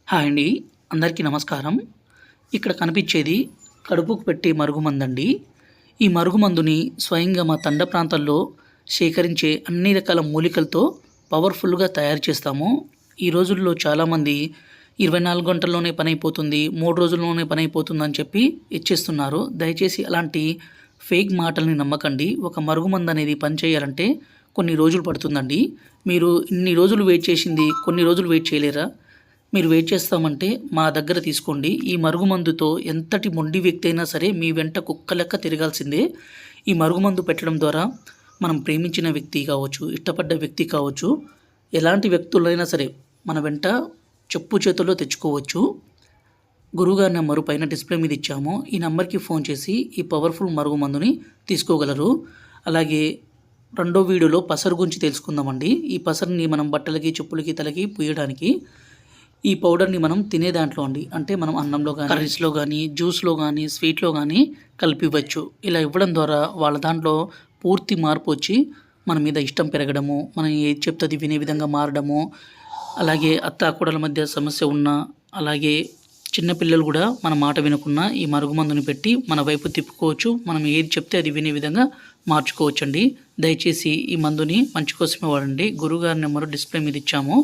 Hi అండి. అందరికీ నమస్కారం. ఇక్కడ కనిపించేది కడుపుకు పెట్టే మరుగుమందండి. ఈ మరుగుమందుని స్వయంగా మా తండ ప్రాంతాల్లో సేకరించే అన్ని రకాల మూలికలతో పవర్‌ఫుల్‌గా తయారు చేస్తాము. ఈ రోజుల్లో చాలామంది 24 గంటల్లోనే పనైపోతుంది, 3 రోజుల్లోనే పనైపోతుందని చెప్పి ఇచ్చేస్తున్నారు. దయచేసి అలాంటి ఫేక్ మాటల్ని నమ్మకండి. ఒక మరుగుమందనేది పనిచేయాలంటే కొన్ని రోజులు పడుతుందండి. మీరు ఇన్ని రోజులు వెయిట్ చేసింది కొన్ని రోజులు వెయిట్ చేయలేరా? మీరు వెయిట్ చేస్తామంటే మా దగ్గర తీసుకోండి. ఈ మరుగుమందుతో ఎంతటి మొండి వ్యక్తి అయినా సరే మీ వెంట కుక్క లెక్క తిరగాల్సిందే. ఈ మరుగుమందు పెట్టడం ద్వారా మనం ప్రేమించిన వ్యక్తి కావచ్చు, ఇష్టపడ్డ వ్యక్తి కావచ్చు, ఎలాంటి వ్యక్తులైనా సరే మన వెంట చెప్పు చేతుల్లో తెచ్చుకోవచ్చు. గురువుగారి నెంబరు పైన డిస్ప్లే మీద ఇచ్చాము. ఈ నెంబర్కి ఫోన్ చేసి ఈ పవర్ఫుల్ మరుగుమందుని తీసుకోగలరు. అలాగే రెండో వీడియోలో పసరు గురించి తెలుసుకుందామండి. ఈ పసరుని మనం బట్టలకి, చెప్పులకి, తలకి పూయడానికి. ఈ పౌడర్‌ని మనం తినే దాంట్లో అండి. అంటే మనం అన్నంలో గానీ, కర్రీస్‌లో గానీ, జ్యూస్‌లో గానీ, స్వీట్‌లో గానీ కలిపివ్వచ్చు. ఇలా ఇవ్వడం ద్వారా వాళ్ళ దాంట్లో పూర్తి మార్పొచ్చి మన మీద ఇష్టం పెరగడము, మనం ఏది చెప్తే అది వినే విధంగా మారడము, అలాగే అత్తాకోడళ్ళ మధ్య సమస్య ఉన్నా, అలాగే చిన్న పిల్లలు గూడా మన మాట వినకున్నా ఈ మరుగుమందుని పెట్టి మన వైపు తిప్పుకోవచ్చు. మనం ఏది చెప్తే అది వినే విధంగా మార్చుకోవచ్చండి. దయచేసి ఈ మందుని మంచి కోసమే వాడండి. గురువుగారి నెంబరు డిస్ప్లే మీద ఇచ్చాము.